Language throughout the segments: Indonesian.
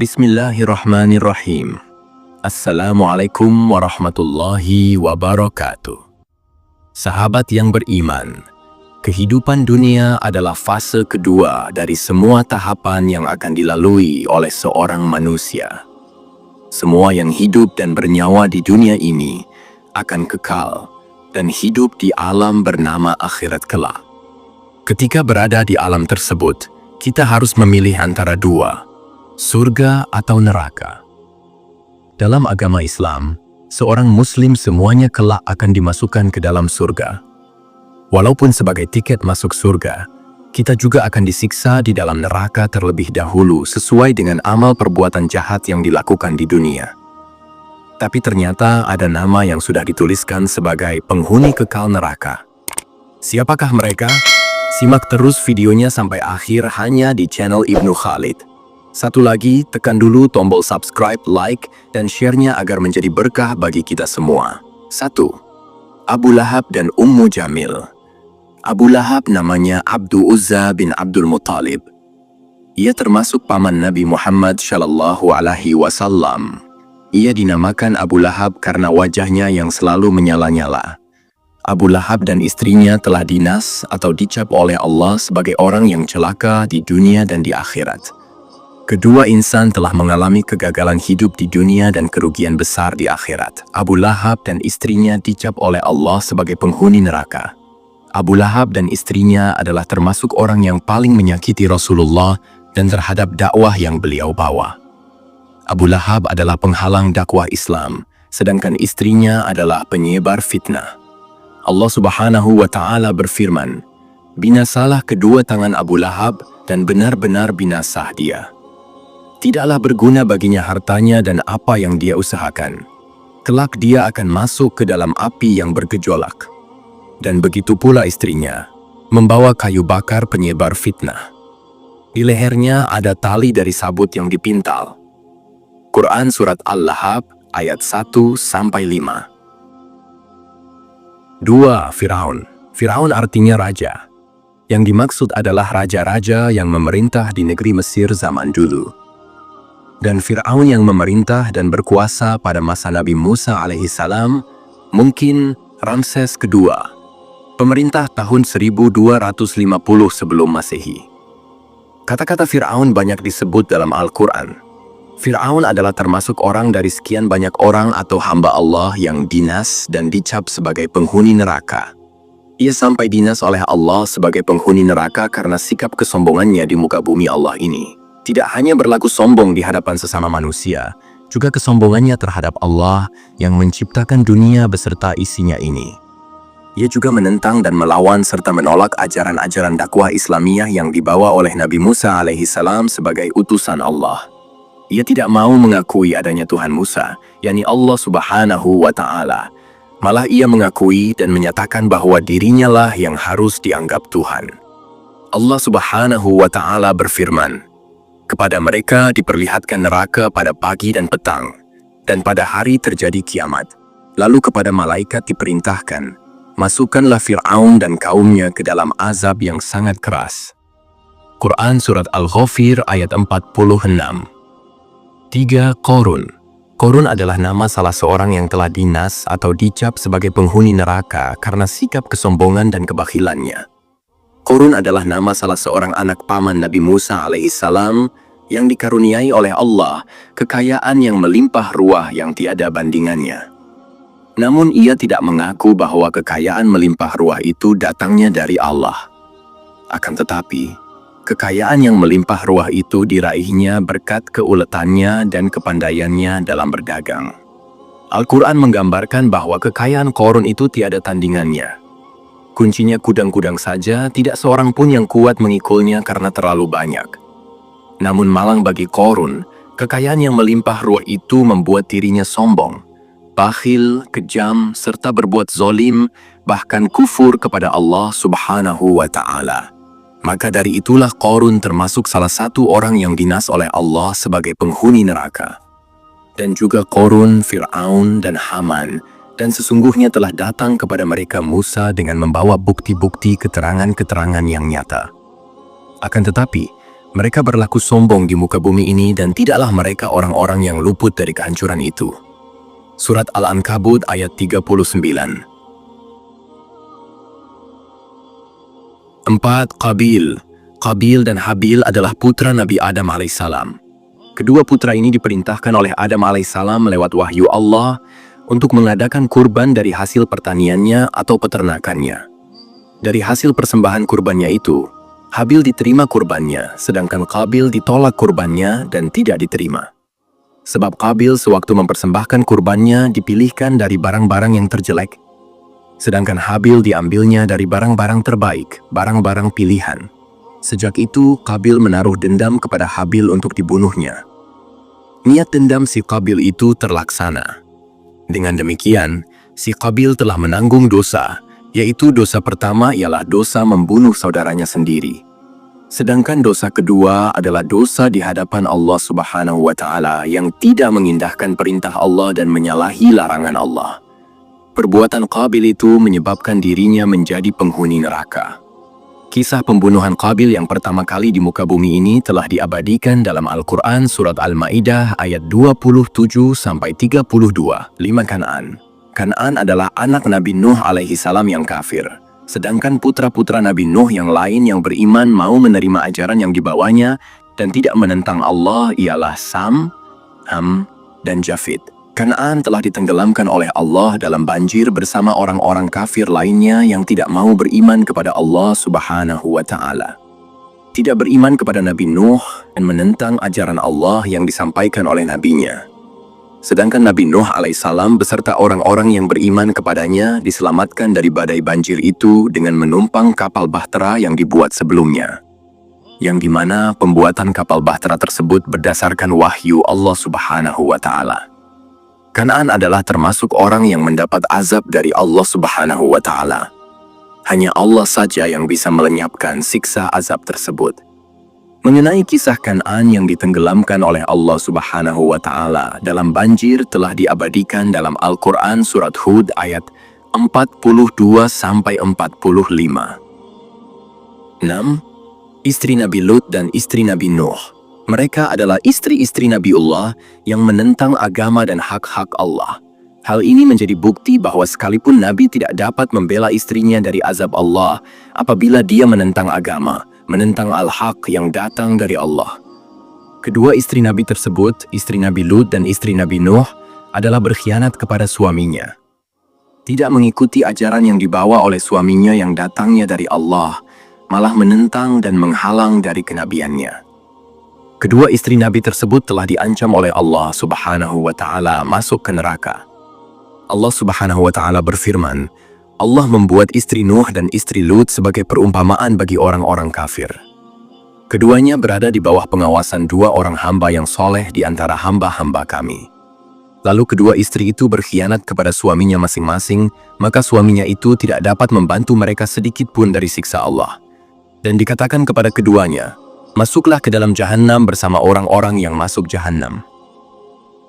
Bismillahirrahmanirrahim. Assalamualaikum warahmatullahi wabarakatuh. Sahabat yang beriman, kehidupan dunia adalah fase kedua dari semua tahapan yang akan dilalui oleh seorang manusia. Semua yang hidup dan bernyawa di dunia ini akan kekal dan hidup di alam bernama akhirat kelak. Ketika berada di alam tersebut, kita harus memilih antara dua, surga atau neraka. Dalam agama Islam, seorang muslim semuanya kelak akan dimasukkan ke dalam surga. Walaupun sebagai tiket masuk surga, kita juga akan disiksa di dalam neraka terlebih dahulu sesuai dengan amal perbuatan jahat yang dilakukan di dunia. Tapi ternyata ada nama yang sudah dituliskan sebagai penghuni kekal neraka. Siapakah mereka? Simak terus videonya sampai akhir hanya di channel Ibnu Khalid. Satu lagi, tekan dulu tombol subscribe, like, dan share-nya agar menjadi berkah bagi kita semua. 1. Abu Lahab dan Ummu Jamil. Abu Lahab namanya Abdu Uzza bin Abdul Muttalib. Ia termasuk paman Nabi Muhammad Shallallahu Alaihi Wasallam. Ia dinamakan Abu Lahab karena wajahnya yang selalu menyala-nyala. Abu Lahab dan istrinya telah dinas atau dicap oleh Allah sebagai orang yang celaka di dunia dan di akhirat. Kedua insan telah mengalami kegagalan hidup di dunia dan kerugian besar di akhirat. Abu Lahab dan istrinya dicap oleh Allah sebagai penghuni neraka. Abu Lahab dan istrinya adalah termasuk orang yang paling menyakiti Rasulullah dan terhadap dakwah yang beliau bawa. Abu Lahab adalah penghalang dakwah Islam, sedangkan istrinya adalah penyebar fitnah. Allah Subhanahu wa Ta'ala berfirman, "Binasalah kedua tangan Abu Lahab dan benar-benar binasah dia. Tidaklah berguna baginya hartanya dan apa yang dia usahakan. Kelak dia akan masuk ke dalam api yang bergejolak." Dan begitu pula istrinya, membawa kayu bakar penyebar fitnah. Di lehernya ada tali dari sabut yang dipintal. Quran Surat Al-Lahab ayat 1-5. 2. Firaun. Firaun artinya raja. Yang dimaksud adalah raja-raja yang memerintah di negeri Mesir zaman dulu. Dan Firaun yang memerintah dan berkuasa pada masa Nabi Musa alaihissalam mungkin Ramses II, pemerintah tahun 1250 sebelum Masehi. Kata-kata Firaun banyak disebut dalam Al-Quran. Firaun adalah termasuk orang dari sekian banyak orang atau hamba Allah yang dinas dan dicap sebagai penghuni neraka. Ia sampai dinas oleh Allah sebagai penghuni neraka karena sikap kesombongannya di muka bumi Allah ini. Tidak hanya berlaku sombong di hadapan sesama manusia, juga kesombongannya terhadap Allah yang menciptakan dunia beserta isinya ini. Ia juga menentang dan melawan serta menolak ajaran-ajaran dakwah Islamiyah yang dibawa oleh Nabi Musa alaihissalam sebagai utusan Allah. Ia tidak mau mengakui adanya Tuhan Musa, yakni Allah Subhanahu wa Ta'ala. Malah ia mengakui dan menyatakan bahwa dirinya lah yang harus dianggap Tuhan. Allah Subhanahu wa Ta'ala berfirman, "Kepada mereka diperlihatkan neraka pada pagi dan petang, dan pada hari terjadi kiamat. Lalu kepada malaikat diperintahkan, masukkanlah Fir'aun dan kaumnya ke dalam azab yang sangat keras." Quran Surat Al-Ghafir ayat 46. 3. Qorun. Qorun adalah nama salah seorang yang telah dinas atau dicap sebagai penghuni neraka karena sikap kesombongan dan kebakhilannya. Qorun adalah nama salah seorang anak paman Nabi Musa alaihissalam yang dikaruniai oleh Allah kekayaan yang melimpah ruah yang tiada bandingannya. Namun ia tidak mengaku bahwa kekayaan melimpah ruah itu datangnya dari Allah. Akan tetapi, kekayaan yang melimpah ruah itu diraihnya berkat keuletannya dan kepandaiannya dalam berdagang. Al-Quran menggambarkan bahwa kekayaan Qorun itu tiada tandingannya. Kuncinya kudang-kudang saja, tidak seorang pun yang kuat mengikulnya karena terlalu banyak. Namun malang bagi Qorun, kekayaan yang melimpah ruah itu membuat dirinya sombong, bakhil, kejam, serta berbuat zolim, bahkan kufur kepada Allah Subhanahu wa Ta'ala. Maka dari itulah Qorun termasuk salah satu orang yang dinas oleh Allah sebagai penghuni neraka. Dan juga Qorun, Fir'aun, dan Haman, dan sesungguhnya telah datang kepada mereka Musa dengan membawa bukti-bukti keterangan-keterangan yang nyata. Akan tetapi, Mereka berlaku sombong di muka bumi ini dan tidaklah mereka orang-orang yang luput dari kehancuran itu. Surat Al-Ankabut ayat 39. 4. Qabil. Qabil dan Habil adalah putra Nabi Adam alaihissalam. Kedua putra ini diperintahkan oleh Adam alaihissalam lewat wahyu Allah untuk mengadakan kurban dari hasil pertaniannya atau peternakannya. Dari hasil persembahan kurbannya itu, Habil diterima kurbannya, sedangkan Qabil ditolak kurbannya dan tidak diterima. Sebab Qabil sewaktu mempersembahkan kurbannya dipilihkan dari barang-barang yang terjelek, sedangkan Habil diambilnya dari barang-barang terbaik, barang-barang pilihan. Sejak itu, Qabil menaruh dendam kepada Habil untuk dibunuhnya. Niat dendam si Qabil itu terlaksana. Dengan demikian, si Qabil telah menanggung dosa, yaitu dosa pertama ialah dosa membunuh saudaranya sendiri. Sedangkan dosa kedua adalah dosa di hadapan Allah Subhanahu wa Ta'ala yang tidak mengindahkan perintah Allah dan menyalahi larangan Allah. Perbuatan Qabil itu menyebabkan dirinya menjadi penghuni neraka. Kisah pembunuhan Qabil yang pertama kali di muka bumi ini telah diabadikan dalam Al-Quran Surat Al-Ma'idah ayat 27-32, 5 Kan'an. Kan'an adalah anak Nabi Nuh alaihi salam yang kafir. Sedangkan putra-putra Nabi Nuh yang lain yang beriman mau menerima ajaran yang dibawanya dan tidak menentang Allah ialah Sam, Ham, dan Jafid. Kan'an telah ditenggelamkan oleh Allah dalam banjir bersama orang-orang kafir lainnya yang tidak mau beriman kepada Allah Subhanahu wa Ta'ala. Tidak beriman kepada Nabi Nuh dan menentang ajaran Allah yang disampaikan oleh nabinya. Sedangkan Nabi Nuh alaihissalam beserta orang-orang yang beriman kepadanya diselamatkan dari badai banjir itu dengan menumpang kapal bahtera yang dibuat sebelumnya. Yang dimana pembuatan kapal bahtera tersebut berdasarkan wahyu Allah Subhanahu wa Ta'ala. Kan'an adalah termasuk orang yang mendapat azab dari Allah Subhanahu wa Ta'ala. Hanya Allah saja yang bisa melenyapkan siksa azab tersebut. Mengenai kisah Kan'an yang ditenggelamkan oleh Allah Subhanahu wa Ta'ala dalam banjir telah diabadikan dalam Al-Quran Surat Hud ayat 42-45. 6. Istri Nabi Lut dan istri Nabi Nuh. Mereka adalah istri-istri Nabiullah yang menentang agama dan hak-hak Allah. Hal ini menjadi bukti bahwa sekalipun Nabi tidak dapat membela istrinya dari azab Allah apabila dia menentang agama, menentang al-haq yang datang dari Allah. Kedua istri Nabi tersebut, istri Nabi Lut dan istri Nabi Nuh, adalah berkhianat kepada suaminya. Tidak mengikuti ajaran yang dibawa oleh suaminya yang datangnya dari Allah, malah menentang dan menghalang dari kenabiannya. Kedua istri Nabi tersebut telah diancam oleh Allah Subhanahu wa Ta'ala masuk ke neraka. Allah Subhanahu wa Ta'ala berfirman, Allah membuat istri Nuh dan istri Lut sebagai perumpamaan bagi orang-orang kafir. Keduanya berada di bawah pengawasan dua orang hamba yang soleh di antara hamba-hamba kami. Lalu kedua istri itu berkhianat kepada suaminya masing-masing, maka suaminya itu tidak dapat membantu mereka sedikit pun dari siksa Allah. Dan dikatakan kepada keduanya, masuklah ke dalam Jahannam bersama orang-orang yang masuk Jahannam.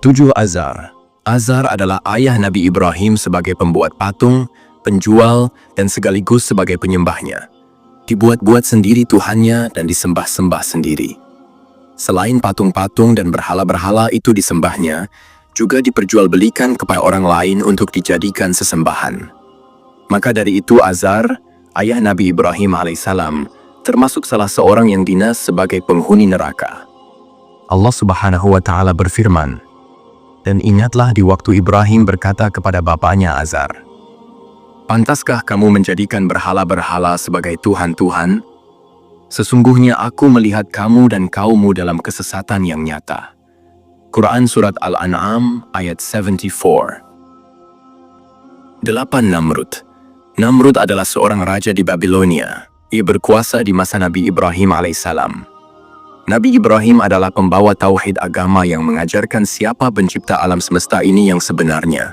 7. Azar. Azar adalah ayah Nabi Ibrahim sebagai pembuat patung, penjual, dan sekaligus sebagai penyembahnya. Dibuat-buat sendiri Tuhannya dan disembah-sembah sendiri. Selain patung-patung dan berhala-berhala itu disembahnya, juga diperjualbelikan kepada orang lain untuk dijadikan sesembahan. Maka dari itu Azar, ayah Nabi Ibrahim alaihissalam, termasuk salah seorang yang dinas sebagai penghuni neraka. Allah Subhanahu wa Ta'ala berfirman, dan ingatlah di waktu Ibrahim berkata kepada bapaknya Azar, pantaskah kamu menjadikan berhala-berhala sebagai Tuhan-Tuhan? Sesungguhnya aku melihat kamu dan kaummu dalam kesesatan yang nyata. Quran Surat Al-An'am ayat 74. 8. Namrud. Namrud adalah seorang raja di Babilonia. Ia berkuasa di masa Nabi Ibrahim alaihissalam. Nabi Ibrahim adalah pembawa tauhid agama yang mengajarkan siapa pencipta alam semesta ini yang sebenarnya.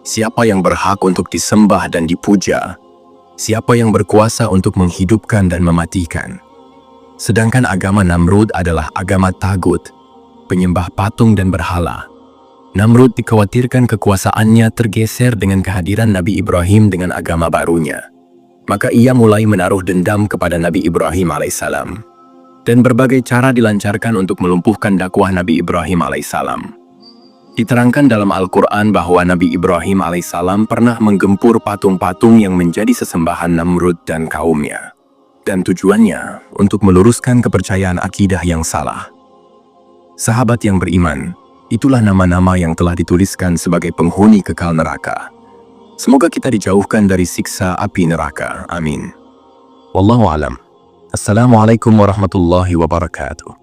Siapa yang berhak untuk disembah dan dipuja. Siapa yang berkuasa untuk menghidupkan dan mematikan. Sedangkan agama Namrud adalah agama tagut, penyembah patung dan berhala. Namrud dikhawatirkan kekuasaannya tergeser dengan kehadiran Nabi Ibrahim dengan agama barunya. Maka ia mulai menaruh dendam kepada Nabi Ibrahim alaihissalam. Dan berbagai cara dilancarkan untuk melumpuhkan dakwah Nabi Ibrahim alaihissalam. Diterangkan dalam Al-Quran bahwa Nabi Ibrahim alaihissalam pernah menggempur patung-patung yang menjadi sesembahan Namrud dan kaumnya. Dan tujuannya untuk meluruskan kepercayaan akidah yang salah. Sahabat yang beriman, itulah nama-nama yang telah dituliskan sebagai penghuni kekal neraka. Semoga kita dijauhkan dari siksa api neraka. Amin. Wallahu alam. Assalamualaikum warahmatullahi wabarakatuh.